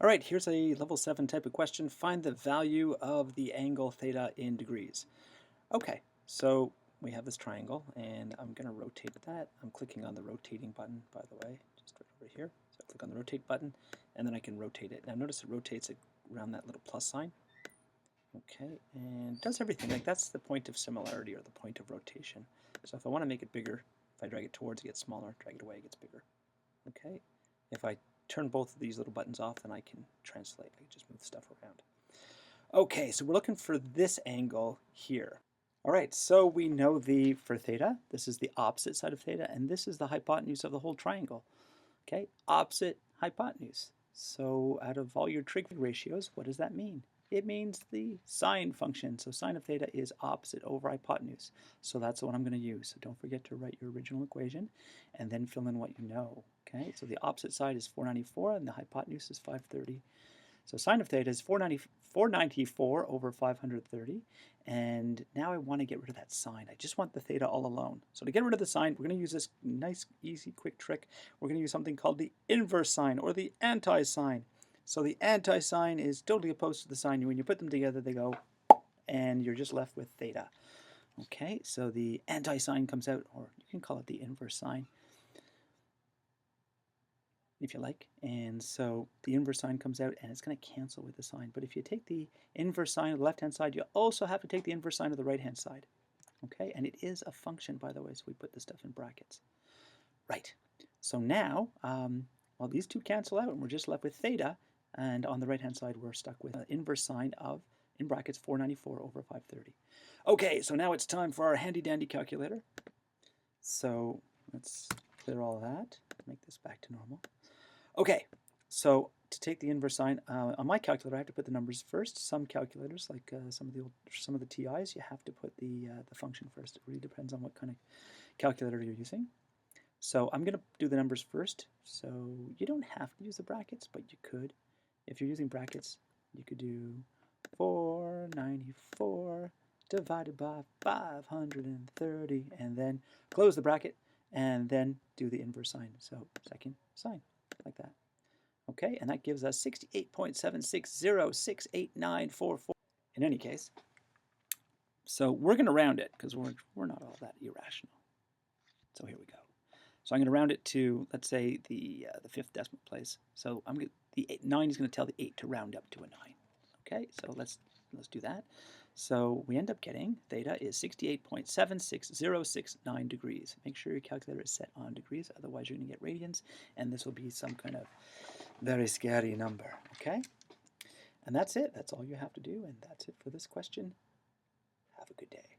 All right, here's a level 7 type of question. Find the value of the angle theta in degrees. Okay, so we have this triangle, and I'm going to rotate that. I'm clicking on the rotating button, by the way, just right over here. So I click on the rotate button, and then I can rotate it. Now notice it rotates around that little plus sign. Okay, and it does everything. Like that's the point of similarity or the point of rotation. So if I want to make it bigger, if I drag it towards, it gets smaller. Drag it away, it gets bigger. Okay, if I turn both of these little buttons off, then I can translate. I can just move stuff around. Okay, so we're looking for this angle here. All right, so we know for theta, this is the opposite side of theta, and this is the hypotenuse of the whole triangle. Okay, opposite hypotenuse. So out of all your trig ratios, what does that mean? It means the sine function. So sine of theta is opposite over hypotenuse. So that's what I'm going to use. So don't forget to write your original equation and then fill in what you know. Okay, so the opposite side is 494 and the hypotenuse is 530. So sine of theta is 494 over 530. And now I want to get rid of that sine. I just want the theta all alone. So to get rid of the sine, we're going to use this nice, easy, quick trick. We're going to use something called the inverse sine or the anti-sine. So the anti-sine is totally opposed to the sine. When you put them together, they go, and you're just left with theta. Okay, so the anti-sine comes out, or you can call it the inverse sine, if you like. And so the inverse sine comes out and it's going to cancel with the sine. But if you take the inverse sine of the left-hand side, you also have to take the inverse sine of the right-hand side. Okay, and it is a function, by the way, so we put this stuff in brackets. Right, so now, well, these two cancel out and we're just left with theta. And on the right-hand side, we're stuck with the inverse sine of, in brackets, 494 over 530. Okay, so now it's time for our handy-dandy calculator. So let's clear all of that, make this back to normal. Okay, so to take the inverse sine, on my calculator, I have to put the numbers first. Some calculators, like some of the TIs, you have to put the function first. It really depends on what kind of calculator you're using. So I'm going to do the numbers first. So you don't have to use the brackets, but you could. If you're using brackets, you could do 494 divided by 530, and then close the bracket, and then do the inverse sine. So second sine, like that. Okay, and that gives us 68.76068944. In any case, so we're going to round it because we're not all that irrational. So here we go. So I'm going to round it to, let's say, the fifth decimal place. So the 9 is going to tell the 8 to round up to a 9. Okay, so let's do that. So we end up getting theta is 68.76069 degrees. Make sure your calculator is set on degrees, otherwise you're going to get radians, and this will be some kind of very scary number. Okay, and that's it. That's all you have to do, and that's it for this question. Have a good day.